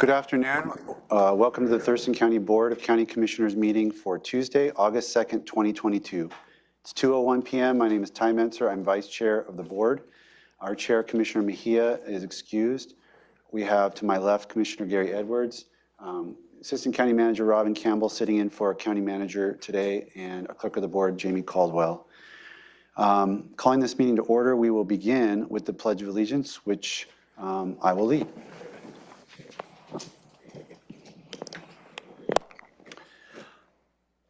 Good afternoon. Welcome to the Thurston County Board of County Commissioners meeting for Tuesday, August 2nd, 2022. It's 2:01 p.m. My name is Ty Mentzer. I'm Vice Chair of the Board. Our Chair, Commissioner Mejia, is excused. We have to my left Commissioner Gary Edwards, Assistant County Manager Robin Campbell sitting in for County Manager today, and our Clerk of the Board, Jamie Caldwell. Calling this meeting to order, we will begin with the Pledge of Allegiance, which I will lead.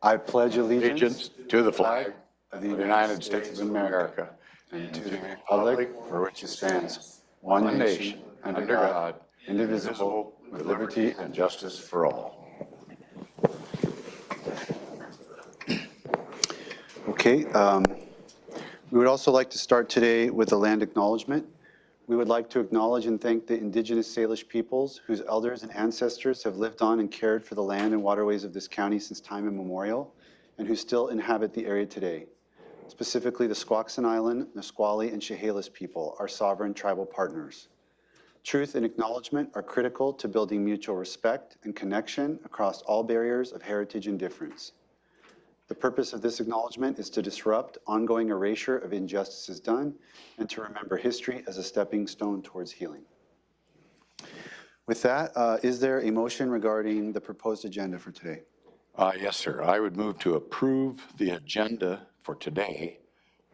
I pledge allegiance to the flag of the United States of America and to the republic for which it stands, one nation, under God, indivisible, with liberty and justice for all. Okay. We would also like to start today with a land acknowledgement. We would like to acknowledge and thank the Indigenous Salish peoples whose elders and ancestors have lived on and cared for the land and waterways of this county since time immemorial, and who still inhabit the area today. Specifically, the Squaxin Island, Nisqually, and Chehalis people, our sovereign tribal partners. Truth and acknowledgement are critical to building mutual respect and connection across all barriers of heritage and difference. The purpose of this acknowledgement is to disrupt ongoing erasure of injustices done and to remember history as a stepping stone towards healing. With that, is there a motion regarding the proposed agenda for today? Yes, sir. I would move to approve the agenda for today,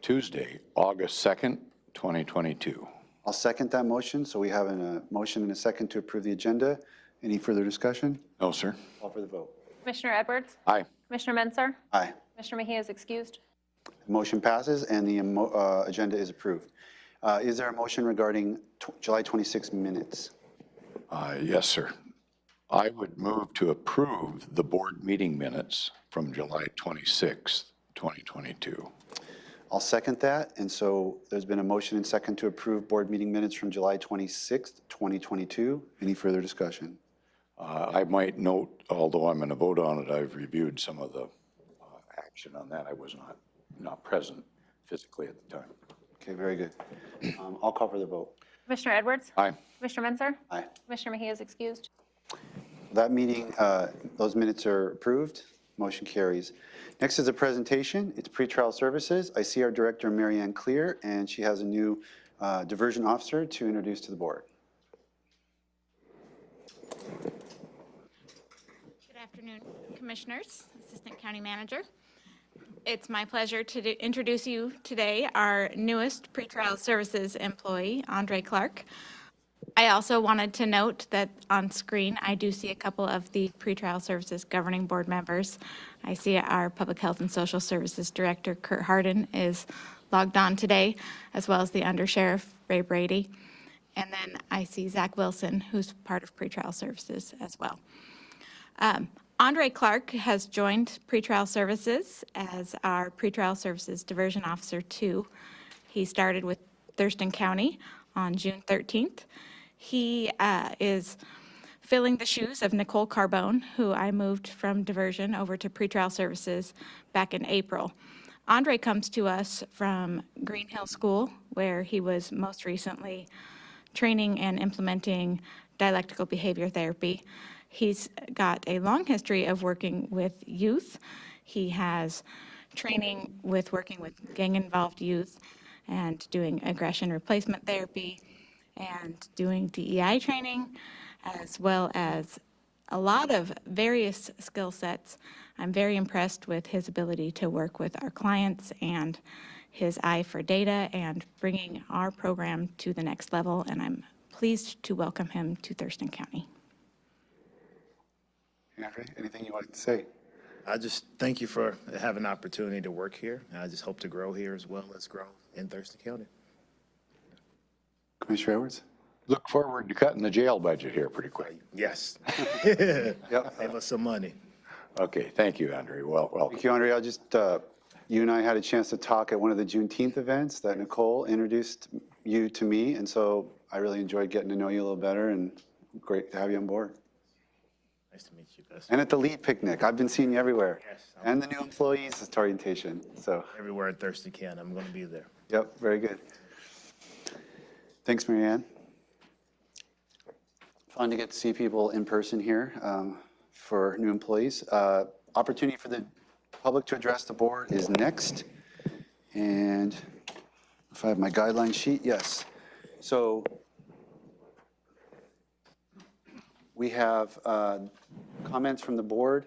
Tuesday, August 2nd, 2022. I'll second that motion. So we have a motion and a second to approve the agenda. Any further discussion? No, sir. Call for the vote. Commissioner Edwards? Aye. Commissioner Mentzer? Aye. Commissioner Mejia is excused. The motion passes and the agenda is approved. Is there a motion regarding July 26 minutes? Yes, sir. I would move to approve the board meeting minutes from July 26th, 2022. I'll second that. And so there's been a motion and second to approve board meeting minutes from July 26th, 2022. Any further discussion? I might note, although I'm going to vote on it, I've reviewed some of the action on that. I was not present physically at the time. Okay, very good. I'll call for the vote. Commissioner Edwards? Aye. Commissioner Mentzer? Aye. Commissioner Mejia is excused. That meeting, those minutes are approved. Motion carries. Next is a presentation. It's pretrial services. I see our director, Marianne Clear, and she has a new diversion officer to introduce to the board. Good afternoon, Commissioners, Assistant County Manager. It's my pleasure to introduce you today our newest pretrial services employee, Andre Clark. I also wanted to note that on screen, I do see a couple of the pretrial services governing board members. I see our Public Health and Social Services Director, Kurt Harden, is logged on today, as well as the Undersheriff, Ray Brady. And then I see Zach Wilson, who's part of pretrial services as well. Andre Clark has joined pretrial services as our pretrial services diversion officer 2. He started with Thurston County on June 13th. He is filling the shoes of Nicole Carbone, who I moved from diversion over to pretrial services back in April. Andre comes to us from Green Hill School, where he was most recently training and implementing dialectical behavior therapy. He's got a long history of working with youth. He has training with working with gang-involved youth and doing aggression replacement therapy and doing DEI training, as well as a lot of various skill sets. I'm very impressed with his ability to work with our clients and his eye for data and bringing our program to the next level, and I'm pleased to welcome him to Thurston County. Andre, anything you want to say? I just thank you for having an opportunity to work here. And I just hope to grow here as well as grow in Thurston County. Commissioner Edwards? Look forward to cutting the jail budget here pretty quick. Yes. Yep. Save us some money. Okay, thank you, Andre. Welcome. Thank you, Andre. I'll just, you and I had a chance to talk at one of the Juneteenth events that Nicole introduced you to me, and so I really enjoyed getting to know you a little better, and great to have you on board. Nice to meet you, guys. And at the lead picnic. I've been seeing you everywhere. Yes. And the new employees orientation. So, Everywhere in Thurston County, I'm going to be there. yep, very good. Thanks, Marianne. Fun to get to see people in person here for new employees. Opportunity for the public to address the board is next. And if I have my guideline sheet, yes. So we have comments from the board,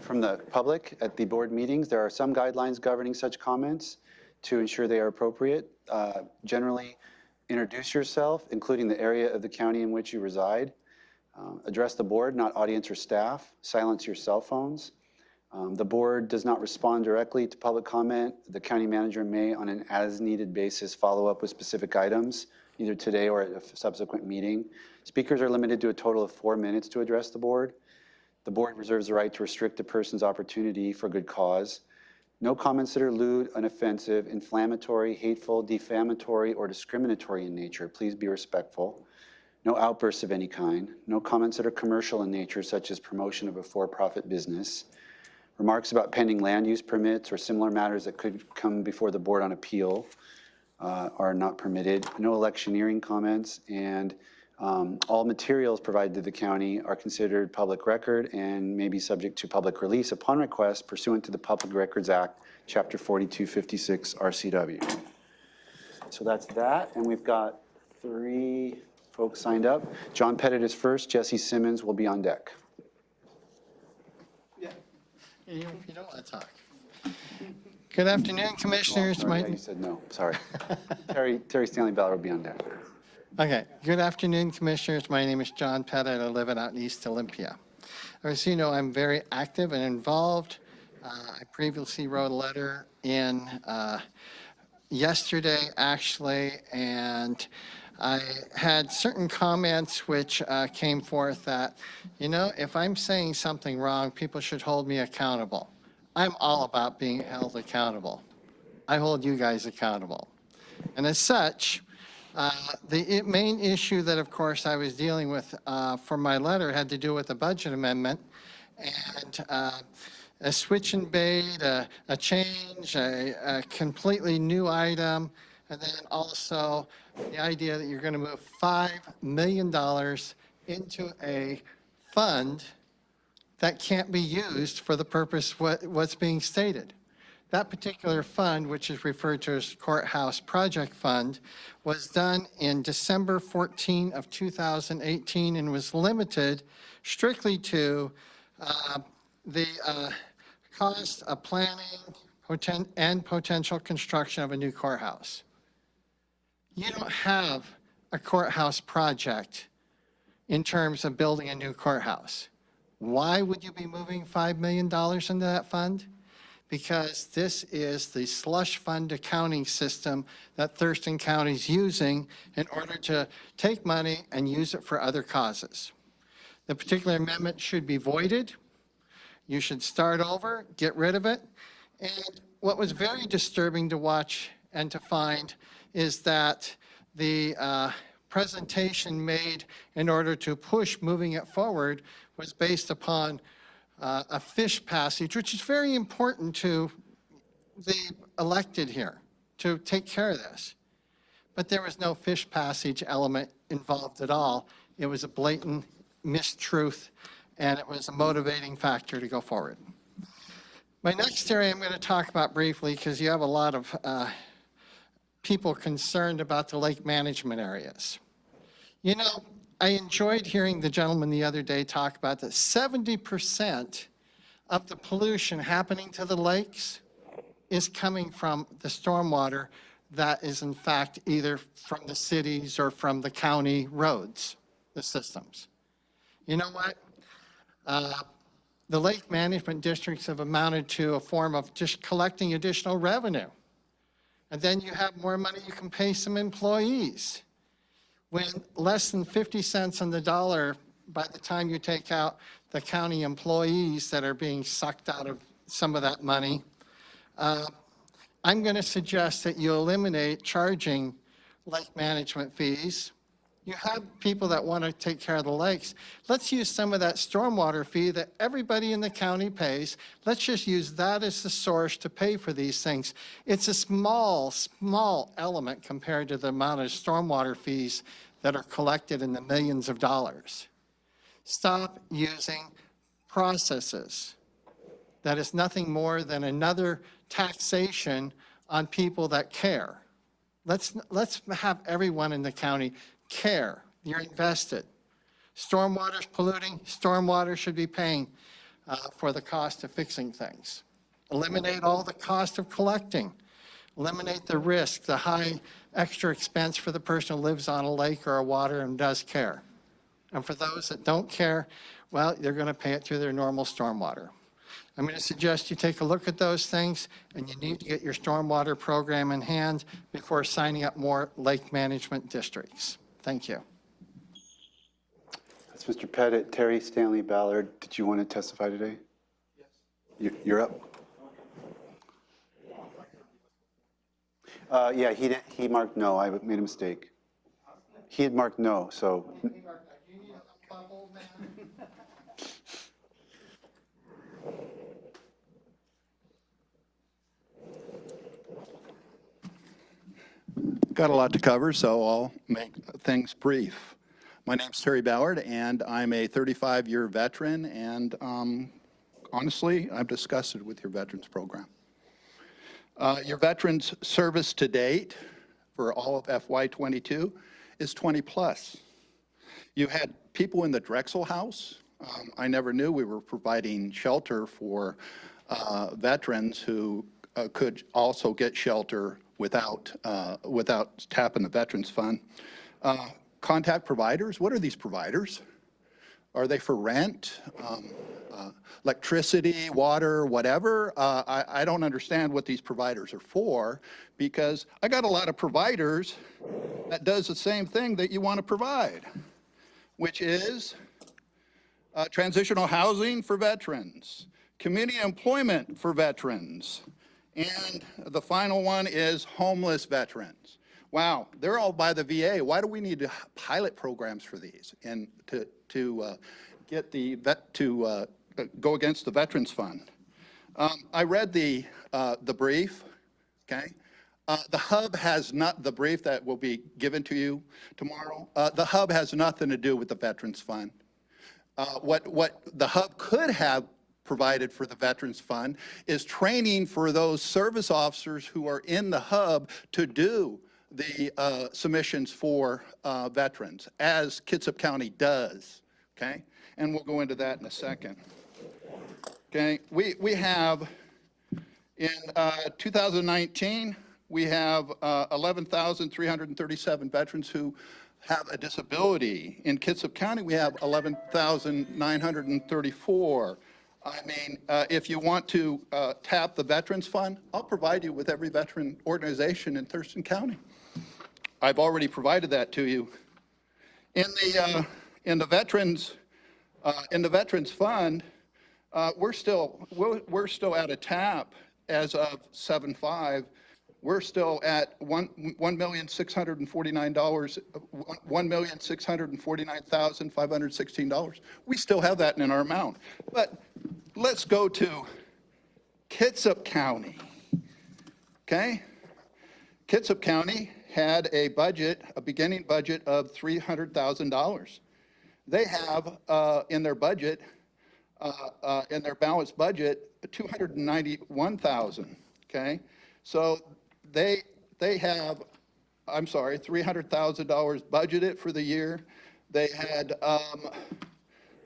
from the public at the board meetings. There are some guidelines governing such comments to ensure they are appropriate. Generally, introduce yourself, including the area of the county in which you reside. Address the board, not audience or staff. Silence your cell phones. The board does not respond directly to public comment. The county manager may, on an as-needed basis, follow up with specific items, either today or at a subsequent meeting. Speakers are limited to a total of 4 minutes to address the board. The board reserves the right to restrict a person's opportunity for good cause. No comments that are lewd, unoffensive, inflammatory, hateful, defamatory, or discriminatory in nature. Please be respectful. No outbursts of any kind. No comments that are commercial in nature, such as promotion of a for-profit business. Remarks about pending land use permits or similar matters that could come before the board on appeal are not permitted. No electioneering comments, and all materials provided to the county are considered public record and may be subject to public release upon request pursuant to the Public Records Act, Chapter 4256 RCW. So that's that, and we've got 3 folks signed up. John Pettit is first. Jesse Simmons will be on deck. You don't want to talk. Good afternoon, Commissioners. Sorry, yeah, you said no. Sorry. Terry Stanley Ballard will be on deck. Okay. Good afternoon, Commissioners. My name is John Pettit. I live out in East Olympia. As you know, I'm very active and involved. I previously wrote a letter in yesterday, actually, and I had certain comments which came forth that, you know, if I'm saying something wrong, people should hold me accountable. I'm all about being held accountable. I hold you guys accountable. And as such, the main issue that, of course, I was dealing with for my letter had to do with the budget amendment and a switch and bait, a change, a completely new item, and then also the idea that you're going to move $5 million into a fund that can't be used for the purpose what's being stated. That particular fund, which is referred to as Courthouse Project Fund, was done in December 14 of 2018 and was limited strictly to the cost of planning and potential construction of a new courthouse. You don't have a courthouse project in terms of building a new courthouse. Why would you be moving $5 million into that fund? Because this is the slush fund accounting system that Thurston County is using in order to take money and use it for other causes. The particular amendment should be voided. You should start over, get rid of it. And what was very disturbing to watch and to find is that the presentation made in order to push moving it forward was based upon a fish passage, which is very important to the elected here to take care of this. But there was no fish passage element involved at all. It was a blatant mistruth, and it was a motivating factor to go forward. My next area I'm going to talk about briefly, because you have a lot of people concerned about the lake management areas. You know, I enjoyed hearing the gentleman the other day talk about that 70% of the pollution happening to the lakes is coming from the stormwater that is in fact either from the cities or from the county roads, the systems. You know what? The lake management districts have amounted to a form of just collecting additional revenue. And then you have more money you can pay some employees. When less than 50 cents on the dollar, by the time you take out the county employees that are being sucked out of some of that money, I'm going to suggest that you eliminate charging lake management fees. You have people that want to take care of the lakes. Let's use some of that stormwater fee that everybody in the county pays. Let's just use that as the source to pay for these things. It's a small element compared to the amount of stormwater fees that are collected in the millions of dollars. Stop using processes. That is nothing more than another taxation on people that care. Let's have everyone in the county care. You're invested. Stormwater's polluting, stormwater should be paying for the cost of fixing things. Eliminate all the cost of collecting. Eliminate the risk, the high extra expense for the person who lives on a lake or a water and does care. And for those that don't care, well, they're going to pay it through their normal stormwater. I'm going to suggest you take a look at those things, and you need to get your stormwater program in hand before signing up more lake management districts. Thank you. That's Mr. Pettit. Terry Stanley Ballard, did you want to testify today? Yes. You're up. Yeah, he marked no. I made a mistake. He had marked no, so. Got a lot to cover, so I'll make things brief. My name's Terry Ballard, and I'm a 35-year veteran, and honestly, I'm disgusted with your veterans program. Your veterans service to date for all of FY22 is 20 plus. You had people in the Drexel House. I never knew we were providing shelter for veterans who could also get shelter without tapping the Veterans Fund. Contact providers, what are these providers? Are they for rent, electricity, water, whatever? I don't understand what these providers are for, because I got a lot of providers that does the same thing that you want to provide, which is transitional housing for veterans, community employment for veterans, and the final one is homeless veterans. Wow, they're all by the VA. Why do we need pilot programs for these and to get the go against the Veterans Fund? I read the brief. Okay, the hub has not the brief that will be given to you tomorrow. The hub has nothing to do with the Veterans Fund. What the hub could have provided for the Veterans Fund is training for those service officers who are in the hub to do the submissions for veterans, as Kitsap County does, okay? And we'll go into that in a second. Okay, we have, in 2019, we have 11,337 veterans who have a disability. In Kitsap County, we have 11,934. I mean, if you want to tap the Veterans Fund, I'll provide you with every veteran organization in Thurston County. I've already provided that to you. In the Veterans Fund, we're still at a tap as of 7/5. We're still at $1,649,516. We still have that in our amount. But let's go to Kitsap County. Okay, Kitsap County had a beginning budget of $300,000. They have in their budget, in their balanced budget, $291,000. Okay, so they have, I'm sorry, $300,000 budgeted for the year. They had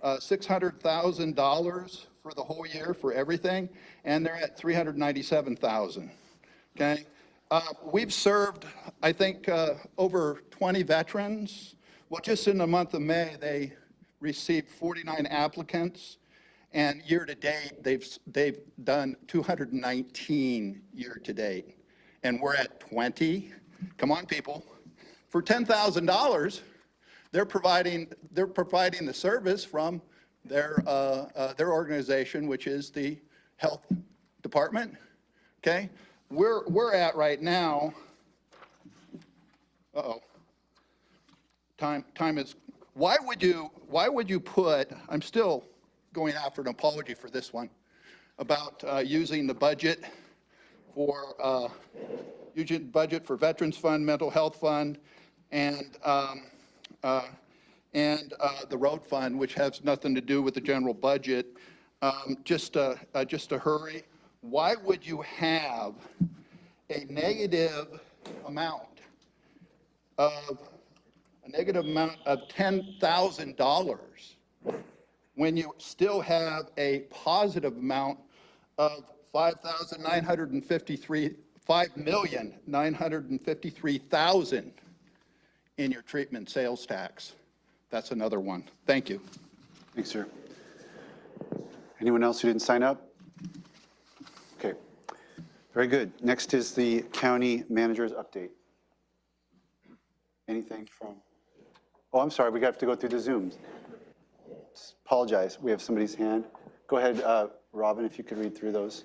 $600,000 for the whole year for everything, and they're at $397,000. Okay, we've served, I think, over 20 veterans. Well, just in the month of May, they received 49 applicants, and year to date, they've done 219 year to date. And we're at 20. Come on, people. For $10,000, they're providing the service from their organization, which is the health department. Okay, we're at right now. Time is. Why would you put? I'm still going after an apology for this one about using the budget for Veterans Fund, Mental Health Fund, and and the road fund, which has nothing to do with the general budget. Just to hurry, why would you have a negative amount of $10,000 when you still have a positive amount of $5,953,000 in your treatment sales tax? That's another one. Thank you. Thanks, sir. Anyone else who didn't sign up? Okay, very good. Next is the county manager's update. Anything from, oh, I'm sorry, we have to go through the Zooms. Apologize, we have somebody's hand. Go ahead, Robin, if you could read through those.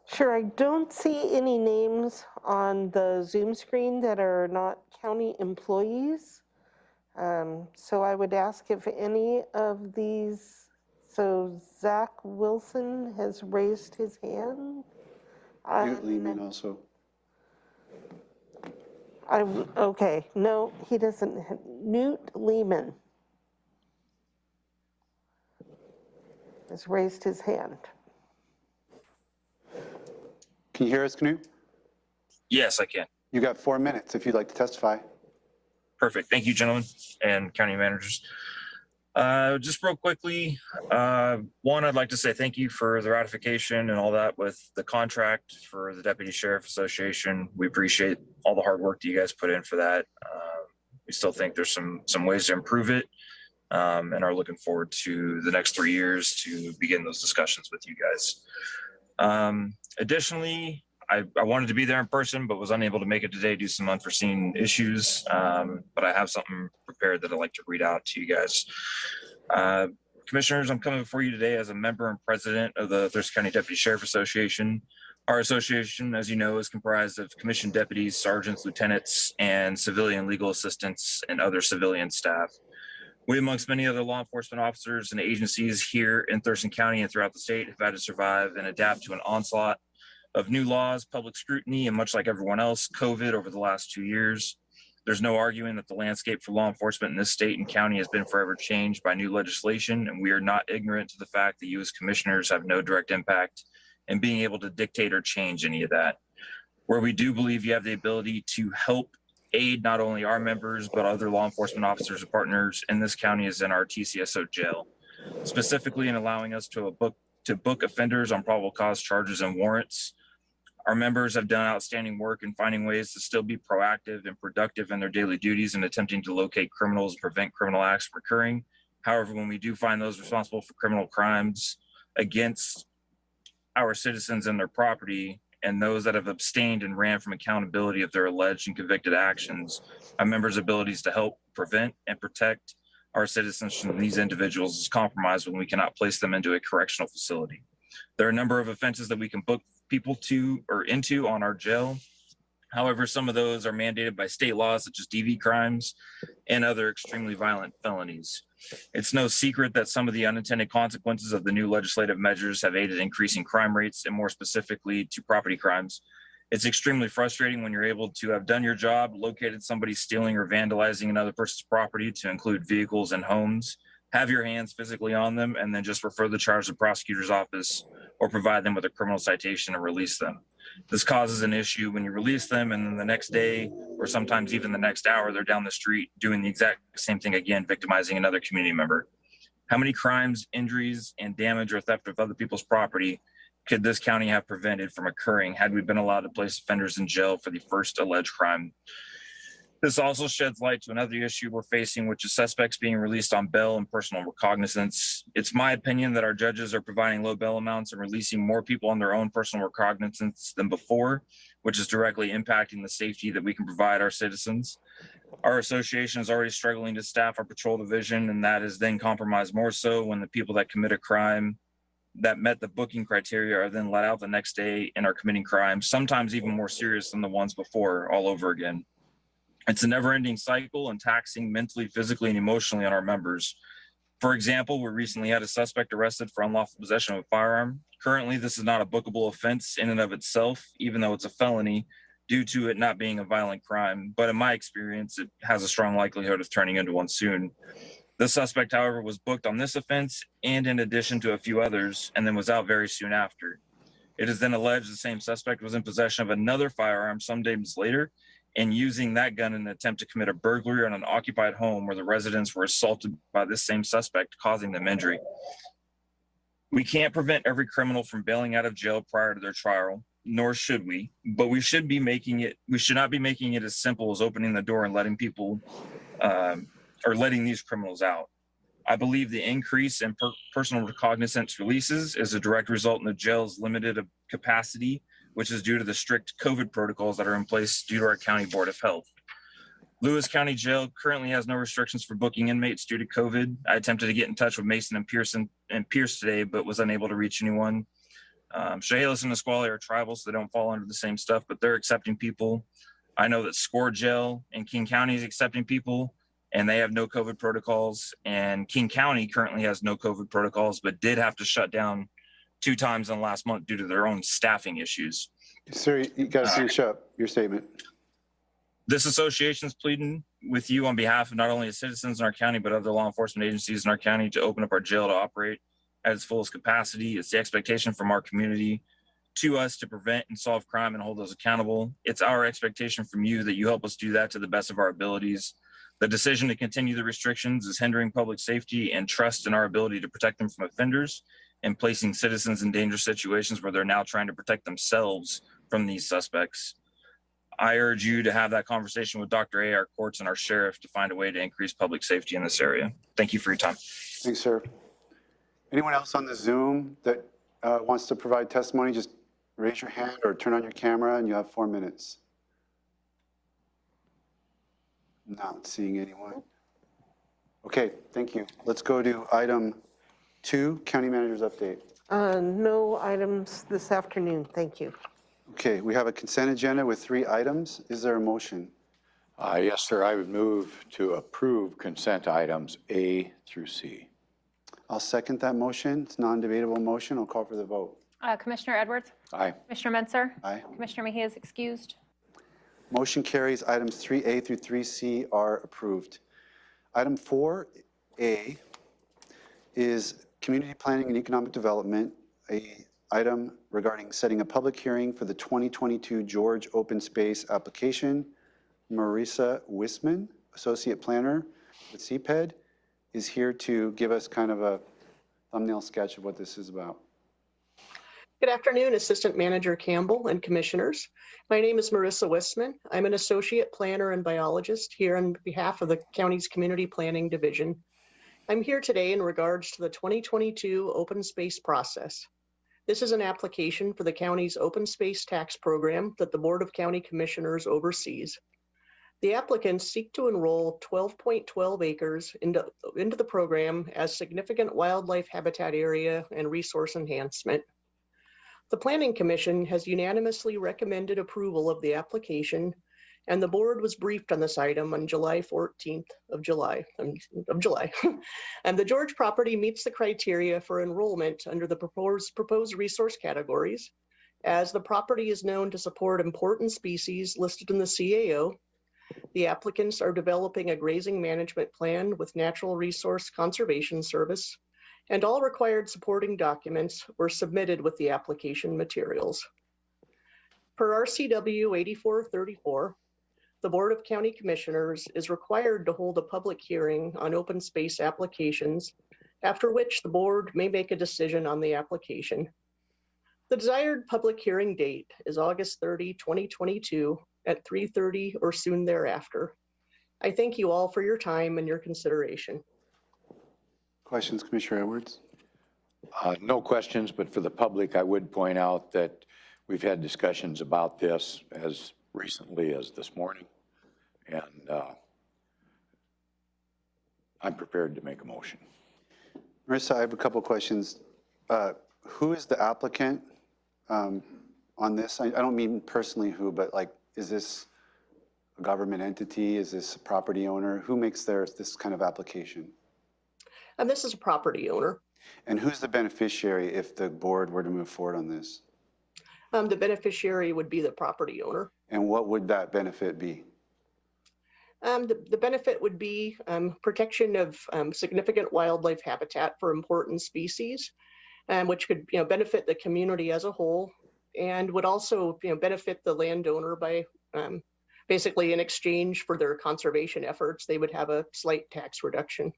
Sure, I don't see any names on the Zoom screen that are not county employees. So I would ask if any of these, so Zach Wilson has raised his hand. Newt Lehman also. Okay, no, he doesn't. Newt Lehman has raised his hand. Can you hear us, Knut? Yes, I can. You got 4 minutes if you'd like to testify. Perfect. Thank you, gentlemen and county managers. Just real quickly, one, I'd like to say thank you for the ratification and all that with the contract for the Deputy Sheriff Association. We appreciate all the hard work that you guys put in for that. We still think there's some ways to improve it, and are looking forward to the next 3 years to begin those discussions with you guys. Additionally, I wanted to be there in person, but was unable to make it today due to some unforeseen issues. But I have something prepared that I'd like to read out to you guys. Commissioners, I'm coming before you today as a member and president of the Thurston County Deputy Sheriff Association. Our association, as you know, is comprised of commissioned deputies, sergeants, lieutenants, and civilian legal assistants and other civilian staff. We, amongst many other law enforcement officers and agencies here in Thurston County and throughout the state, have had to survive and adapt to an onslaught of new laws, public scrutiny, and much like everyone else, COVID over the last 2 years. There's no arguing that the landscape for law enforcement in this state and county has been forever changed by new legislation, and we are not ignorant to the fact that you as commissioners have no direct impact in being able to dictate or change any of that. Where we do believe you have the ability to help aid not only our members, but other law enforcement officers and partners in this county is in our TCSO jail, specifically in allowing us to book offenders on probable cause charges and warrants. Our members have done outstanding work in finding ways to still be proactive and productive in their daily duties and attempting to locate criminals and prevent criminal acts from occurring. However, when we do find those responsible for criminal crimes against our citizens and their property, and those that have abstained and ran from accountability of their alleged and convicted actions, our members' abilities to help prevent and protect our citizens from these individuals is compromised when we cannot place them into a correctional facility. There are a number of offenses that we can book people to or into on our jail. However, some of those are mandated by state laws such as DV crimes and other extremely violent felonies. It's no secret that some of the unintended consequences of the new legislative measures have aided increasing crime rates, and more specifically to property crimes. It's extremely frustrating when you're able to have done your job, located somebody stealing or vandalizing another person's property, to include vehicles and homes, have your hands physically on them, and then just refer the charge to the prosecutor's office or provide them with a criminal citation and release them. This causes an issue when you release them, and then the next day, or sometimes even the next hour, they're down the street doing the exact same thing again, victimizing another community member. How many crimes, injuries, and damage or theft of other people's property could this county have prevented from occurring had we been allowed to place offenders in jail for the first alleged crime? This also sheds light to another issue we're facing, which is suspects being released on bail and personal recognizance. It's my opinion that our judges are providing low bail amounts and releasing more people on their own personal recognizance than before, which is directly impacting the safety that we can provide our citizens. Our association is already struggling to staff our patrol division, and that is then compromised more so when the people that commit a crime that met the booking criteria are then let out the next day and are committing crimes, sometimes even more serious than the ones before, all over again. It's a never-ending cycle and taxing mentally, physically, and emotionally on our members. For example, we recently had a suspect arrested for unlawful possession of a firearm. Currently, this is not a bookable offense in and of itself, even though it's a felony. due to it not being a violent crime, but in my experience, it has a strong likelihood of turning into one soon. The suspect, however, was booked on this offense and in addition to a few others, and then was out very soon after. It is then alleged the same suspect was in possession of another firearm some days later and using that gun in an attempt to commit a burglary on an occupied home where the residents were assaulted by this same suspect, causing them injury. We can't prevent every criminal from bailing out of jail prior to their trial, nor should we, but we should not be making it as simple as opening the door and letting people or letting these criminals out. I believe the increase in personal recognizance releases is a direct result in the jail's limited capacity, which is due to the strict COVID protocols that are in place due to our county board of health. Lewis County Jail currently has no restrictions for booking inmates due to COVID. I attempted to get in touch with Mason and Pierce today, but was unable to reach anyone. Chehalis and Nisqually are tribal, so they don't fall under the same stuff, but they're accepting people. I know that Score Jail in King County is accepting people, and they have no COVID protocols. And King County currently has no COVID protocols, but did have to shut down 2 times in the last month due to their own staffing issues. Sir, you got to finish up your statement. This association is pleading with you on behalf of not only the citizens in our county, but other law enforcement agencies in our county to open up our jail to operate at its fullest capacity. It's the expectation from our community to us to prevent and solve crime and hold those accountable. It's our expectation from you that you help us do that to the best of our abilities. The decision to continue the restrictions is hindering public safety and trust in our ability to protect them from offenders and placing citizens in dangerous situations where they're now trying to protect themselves from these suspects. I urge you to have that conversation with Dr. A, our courts, and our sheriff to find a way to increase public safety in this area. Thank you for your time. Thanks, sir. Anyone else on the Zoom that wants to provide testimony, just raise your hand or turn on your camera and you have 4 minutes. Not seeing anyone. Okay, thank you. Let's go to item 2, County Manager's update. No items this afternoon, thank you. Okay, we have a consent agenda with 3 items. Is there a motion? Yes, sir. I would move to approve consent items A through C. I'll second that motion. It's a non-debatable motion. I'll call for the vote. Commissioner Edwards? Aye. Commissioner Menzer? Aye. Commissioner Mejia is excused. Motion carries. Items 3A through 3C are approved. Item 4A is Community Planning and Economic Development, a item regarding setting a public hearing for the 2022 George Open Space application. Marissa Wisman, Associate Planner with CPED, is here to give us kind of a thumbnail sketch of what this is about. Good afternoon, Assistant Manager Campbell and Commissioners. My name is Marissa Wisman. I'm an Associate Planner and Biologist here on behalf of the county's Community Planning Division. I'm here today in regards to the 2022 open space process. This is an application for the county's open space tax program that the Board of County Commissioners oversees. The applicants seek to enroll 12.12 acres into the program as significant wildlife habitat area and resource enhancement. The Planning Commission has unanimously recommended approval of the application, and the board was briefed on this item on July 14th of July. And the George property meets the criteria for enrollment under the proposed resource categories, as the property is known to support important species listed in the CAO. The applicants are developing a grazing management plan with Natural Resource Conservation Service, and all required supporting documents were submitted with the application materials. Per RCW 8434, the Board of County Commissioners is required to hold a public hearing on open space applications, after which the board may make a decision on the application. The desired public hearing date is August 30, 2022 at 3:30 or soon thereafter. I thank you all for your time and your consideration. Questions, Commissioner Edwards? No questions, but for the public, I would point out that we've had discussions about this as recently as this morning, and I'm prepared to make a motion. Marissa, I have a couple questions. Who is the applicant on this? I don't mean personally who, but like, is this a government entity? Is this a property owner? Who makes this kind of application? And this is a property owner. And who's the beneficiary if the board were to move forward on this? The beneficiary would be the property owner. And what would that benefit be? The benefit would be protection of significant wildlife habitat for important species, which could benefit the community as a whole, and would also benefit the landowner by basically in exchange for their conservation efforts, they would have a slight tax reduction.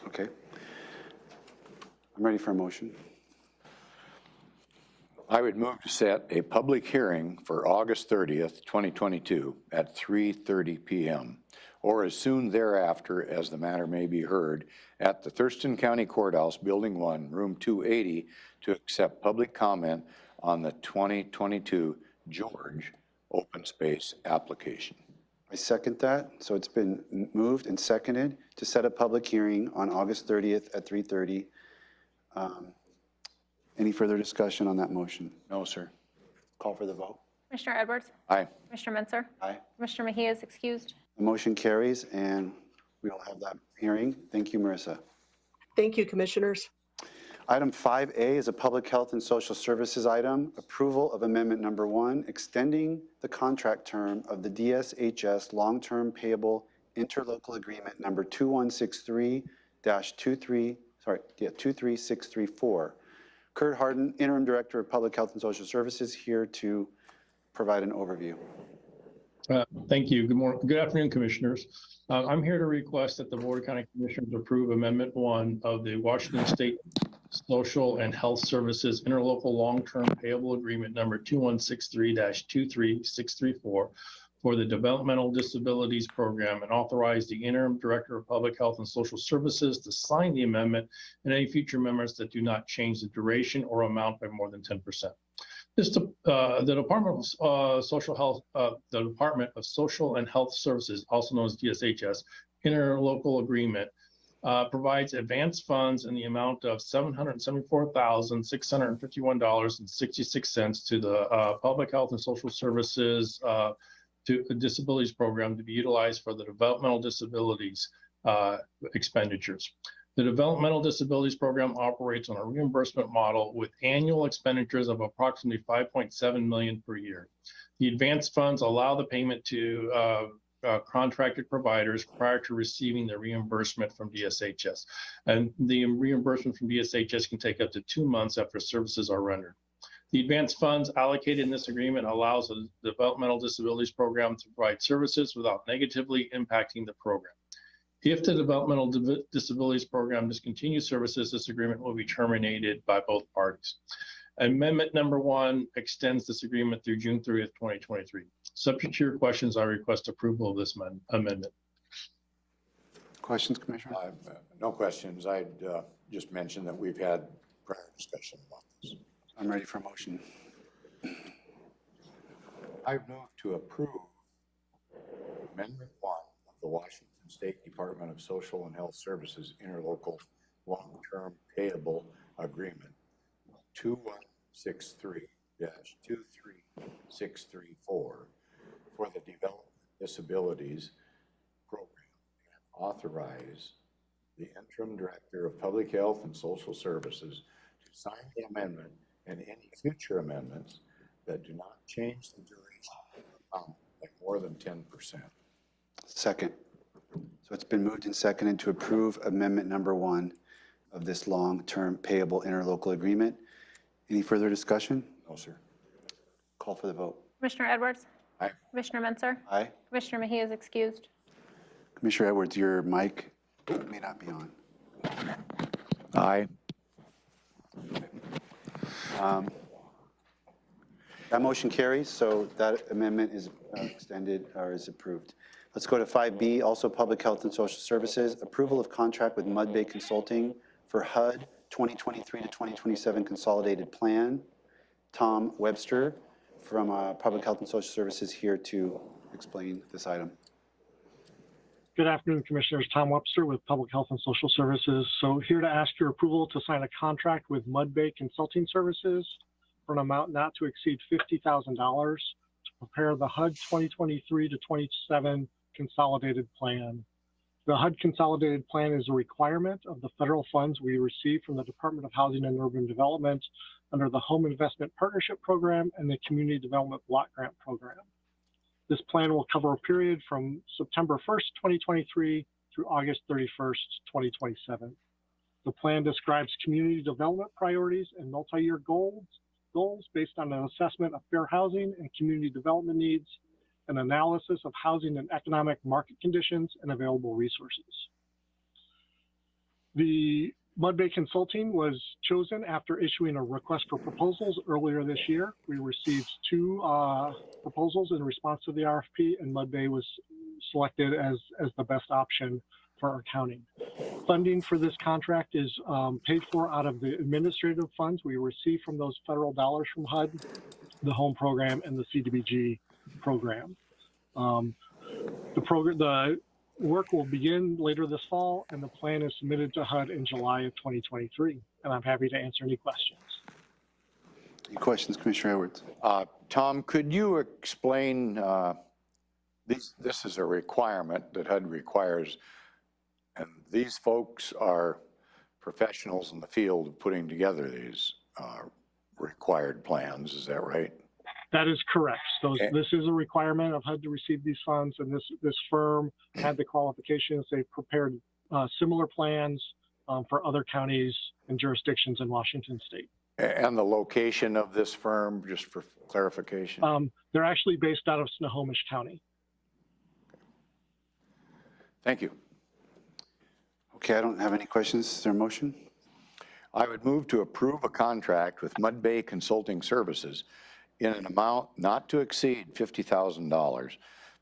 Okay. I'm ready for a motion. I would move to set a public hearing for August 30th, 2022 at 3:30 p.m. or as soon thereafter as the matter may be heard at the Thurston County Courthouse, Building 1, Room 280, to accept public comment on the 2022 George open space application. I second that. So it's been moved and seconded to set a public hearing on August 30th at 3:30. Any further discussion on that motion? No, sir. Call for the vote. Commissioner Edwards? Aye. Commissioner Mentzer? Aye. Commissioner Mejia is excused. The motion carries, and we will have that hearing. Thank you, Marissa. Thank you, commissioners. Item 5A is a public health and social services item, approval of amendment number 1, extending the contract term of the DSHS long-term payable interlocal agreement number 23634. Kurt Harden, Interim Director of Public Health and Social Services, here to provide an overview. Thank you. Good morning. Good afternoon, Commissioners. I'm here to request that the Board of County Commissioners approve Amendment 1 of the Washington State Social and Health Services Interlocal Long-Term Payable Agreement number 2163-23634 for the Developmental Disabilities Program, and authorize the Interim Director of Public Health and Social Services to sign the amendment and any future amendments that do not change the duration or amount by more than 10%. The Department of Social Health, the Department of Social and Health Services, also known as DSHS, interlocal agreement provides advance funds in the amount of $774,651.66 to the Public Health and Social Services to the Disabilities Program to be utilized for the developmental disabilities expenditures. The Developmental Disabilities Program operates on a reimbursement model with annual expenditures of approximately $5.7 million per year. The advance funds allow the payment to contracted providers prior to receiving the reimbursement from DSHS. And the reimbursement from DSHS can take up to 2 months after services are rendered. The advance funds allocated in this agreement allows the Developmental Disabilities Program to provide services without negatively impacting the program. If the Developmental Disabilities Program discontinues services, this agreement will be terminated by both parties. Amendment number 1 extends this agreement through June 30th, 2023. Subject to your questions, I request approval of this amendment. Questions, Commissioner? No questions. I'd just mention that we've had prior discussion about this. I'm ready for a motion. I move to approve Amendment 1 of the Washington State Department of Social and Health Services Interlocal Long-Term Payable Agreement 2163-23634 for the Development Disabilities Program, and authorize the Interim Director of Public Health and Social Services to sign the amendment and any future amendments that do not change the duration by more than 10%. Second. So it's been moved and seconded to approve amendment number 1 of this long-term payable interlocal agreement. Any further discussion? No, sir. Call for the vote. Commissioner Edwards? Aye. Commissioner Mentzer? Aye. Commissioner Mejia is excused. Commissioner Edwards, your mic may not be on. Aye. That motion carries, so that amendment is extended or is approved. Let's go to 5B, also Public Health and Social Services, approval of contract with Mud Bay Consulting for HUD 2023 to 2027 Consolidated Plan. Tom Webster from Public Health and Social Services here to explain this item. Good afternoon, Commissioners. Tom Webster with Public Health and Social Services. So here to ask your approval to sign a contract with Mud Bay Consulting Services for an amount not to exceed $50,000 to prepare the HUD 2023 to 27 Consolidated Plan. The HUD consolidated plan is a requirement of the federal funds we receive from the Department of Housing and Urban Development under the Home Investment Partnership Program and the Community Development Block Grant Program. This plan will cover a period from September 1st, 2023 through August 31st, 2027. The plan describes community development priorities and multi-year goals based on an assessment of fair housing and community development needs, an analysis of housing and economic market conditions, and available resources. The Mud Bay Consulting was chosen after issuing a request for proposals earlier this year. We received 2 proposals in response to the RFP, and Mud Bay was selected as the best option for our county. Funding for this contract is paid for out of the administrative funds we receive from those federal dollars from HUD, the HOME program, and the CDBG program. The work will begin later this fall, and the plan is submitted to HUD in July of 2023. And I'm happy to answer any questions. Any questions, Commissioner Edwards? Tom, could you explain, this is a requirement that HUD requires, and these folks are professionals in the field of putting together these required plans, is that right? That is correct. This is a requirement of HUD to receive these funds, and this firm had the qualifications. They prepared similar plans for other counties and jurisdictions in Washington State. And the location of this firm, just for clarification? They're actually based out of Snohomish County. Thank you. Okay, I don't have any questions. Is there a motion? I would move to approve a contract with Mud Bay Consulting Services in an amount not to exceed $50,000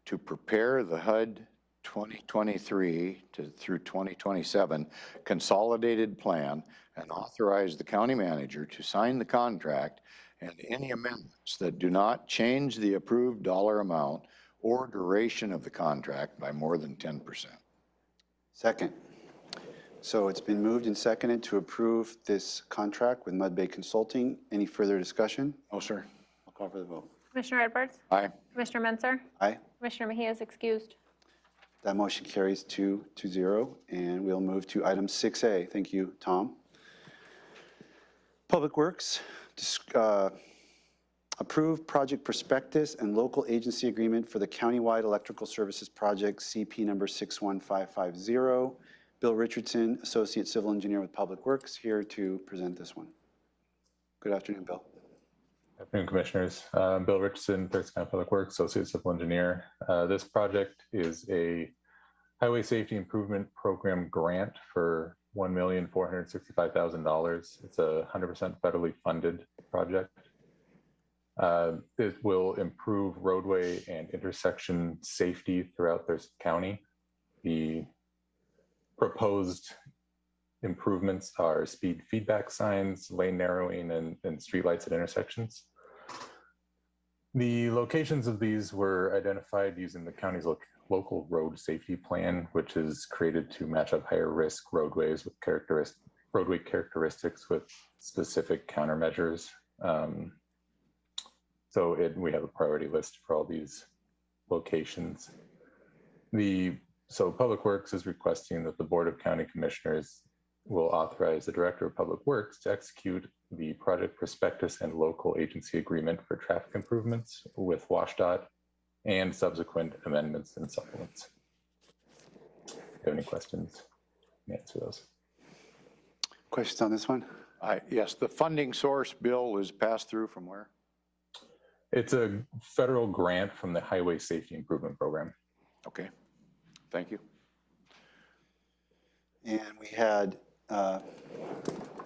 to prepare the HUD 2023 through 2027 consolidated plan and authorize the county manager to sign the contract and any amendments that do not change the approved dollar amount or duration of the contract by more than 10%. Second. So it's been moved and seconded to approve this contract with Mud Bay Consulting. Any further discussion? No, sir. I'll call for the vote. Commissioner Edwards? Aye. Commissioner Menzer? Aye. Commissioner Mejia is excused. That motion carries 2-0, and we'll move to item 6A. Thank you, Tom. Public Works, approve project prospectus and local agency agreement for the countywide electrical services project CP number 61550. Bill Richardson, Associate Civil Engineer with Public Works, here to present this one. Good afternoon, Bill. Good afternoon, Commissioners. Bill Richardson, Thurston County Public Works, Associate Civil Engineer. This project is a Highway Safety Improvement Program grant for $1,465,000. It's a 100% federally funded project. It will improve roadway and intersection safety throughout Thurston County. The proposed improvements are speed feedback signs, lane narrowing, and streetlights at intersections. The locations of these were identified using the county's local road safety plan, which is created to match up higher risk roadways with roadway characteristics with specific countermeasures. We have a priority list for all these locations. So Public Works is requesting that the Board of County Commissioners will authorize the Director of Public Works to execute the project prospectus and local agency agreement for traffic improvements with WashDOT and subsequent amendments and supplements. If you have any questions, I can answer those. Questions on this one? Yes, the funding source, Bill, is passed through from where? It's a federal grant from the Highway Safety Improvement Program. Okay, thank you. And we had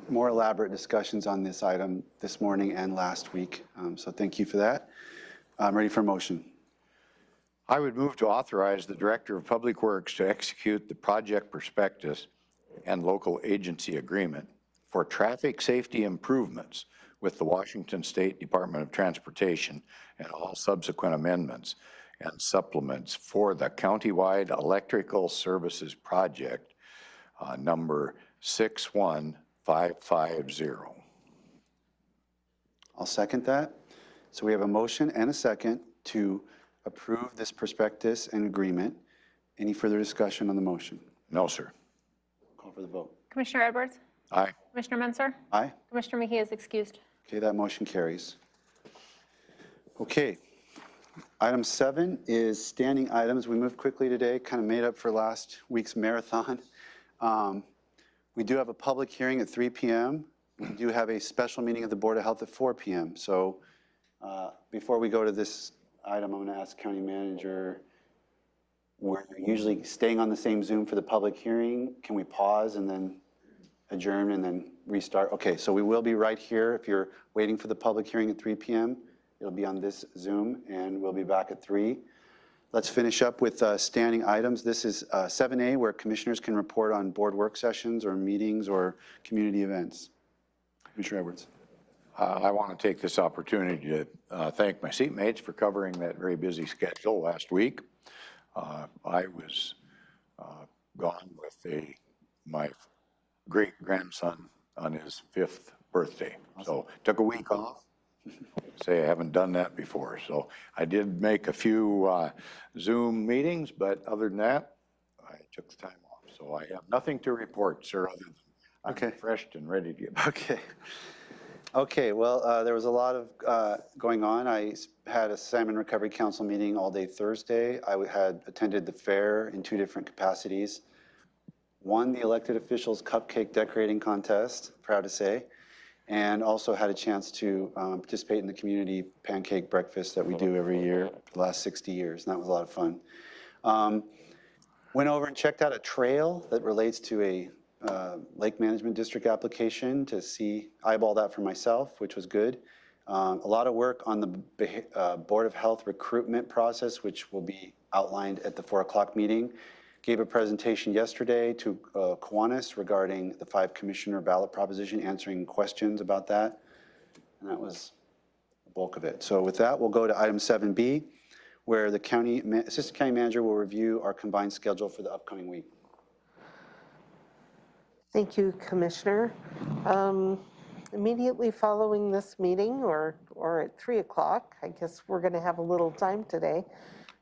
more elaborate discussions on this item this morning and last week. So thank you for that. I'm ready for a motion. I would move to authorize the Director of Public Works to execute the project prospectus and local agency agreement for traffic safety improvements with the Washington State Department of Transportation and all subsequent amendments and supplements for the countywide electrical services project number 61550. I'll second that. So we have a motion and a second to approve this prospectus and agreement Any further discussion on the motion? No, sir. Call for the vote. Commissioner Edwards? Aye. Commissioner Menzer? Aye. Commissioner Mejia is excused. Okay, that motion carries. Okay. Item 7 is standing items. We moved quickly today, kind of made up for last week's marathon. We do have a public hearing at 3 p.m. We do have a special meeting of the Board of Health at 4 p.m. So before we go to this item, I'm going to ask County Manager, we're usually staying on the same Zoom for the public hearing. Can we pause and then adjourn and then restart? Okay, so we will be right here. If you're waiting for the public hearing at 3 p.m., it'll be on this Zoom, and we'll be back at 3. Let's finish up with standing items. This is 7A, where commissioners can report on board work sessions or meetings or community events. Commissioner Edwards. I want to take this opportunity to thank my seatmates for covering that very busy schedule last week. I was gone with my great-grandson on his 5th birthday. So took a week off. Say I haven't done that before. So I did make a few Zoom meetings, but other than that, I took the time off. So I have nothing to report, sir, other than I'm refreshed and ready to get back. Okay. Okay, well, there was a lot of going on. I had a Salmon Recovery Council meeting all day Thursday. I had attended the fair in 2 different capacities. Won the elected officials cupcake decorating contest, proud to say, and also had a chance to participate in the community pancake breakfast that we do every year for the last 60 years, and that was a lot of fun. Went over and checked out a trail that relates to a Lake Management District application to eyeball that for myself, which was good. A lot of work on the Board of Health recruitment process, which will be outlined at the 4 o'clock meeting. Gave a presentation yesterday to Kiwanis regarding the 5-commissioner ballot proposition, answering questions about that. And that was the bulk of it. So with that, we'll go to item 7B, where the Assistant County Manager will review our combined schedule for the upcoming week. Thank you, Commissioner. Immediately following this meeting, or at 3 o'clock, I guess we're going to have a little time today,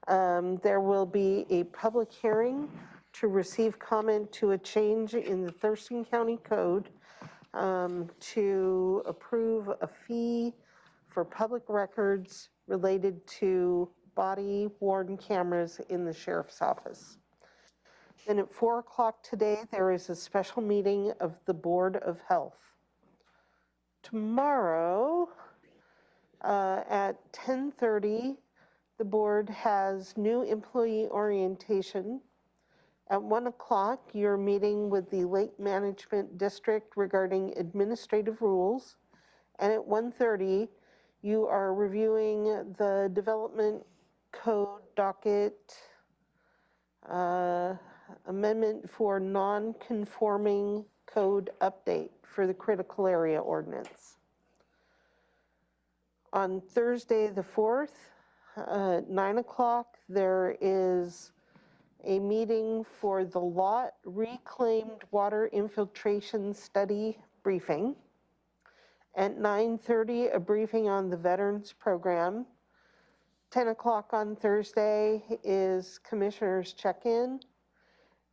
there will be a public hearing to receive comment to a change in the Thurston County Code to approve a fee for public records related to body-worn cameras in the Sheriff's Office. Then at 4 o'clock today, there is a special meeting of the Board of Health. Tomorrow at 10:30, the board has new employee orientation. At 1 o'clock, you're meeting with the Lake Management District regarding administrative rules. And at 1:30, you are reviewing the Development Code docket amendment for non-conforming code update for the critical area ordinance. On Thursday the 4th, 9 o'clock, there is a meeting for the lot reclaimed water infiltration study briefing. At 9:30, a briefing on the Veterans Program. 10 o'clock on Thursday is Commissioners check-in.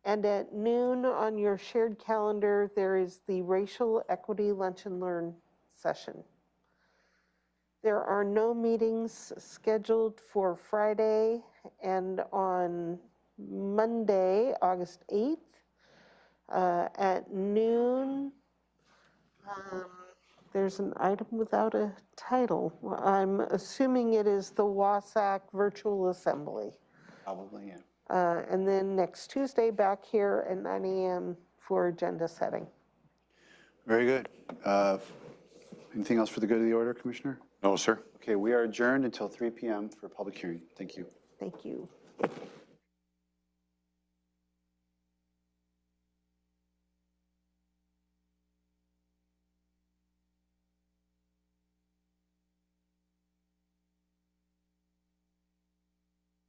And at noon on your shared calendar, there is the Racial Equity Lunch and Learn session. There are no meetings scheduled for Friday, and on Monday, August 8th, at noon, there's an item without a title. I'm assuming it is the WASAC Virtual Assembly. Probably, yeah. And then next Tuesday, back here at 9 a.m. for agenda setting. Very good. Anything else for the good of the order, Commissioner? No, sir. Okay, we are adjourned until 3 p.m. for a public hearing. Thank you. Thank you.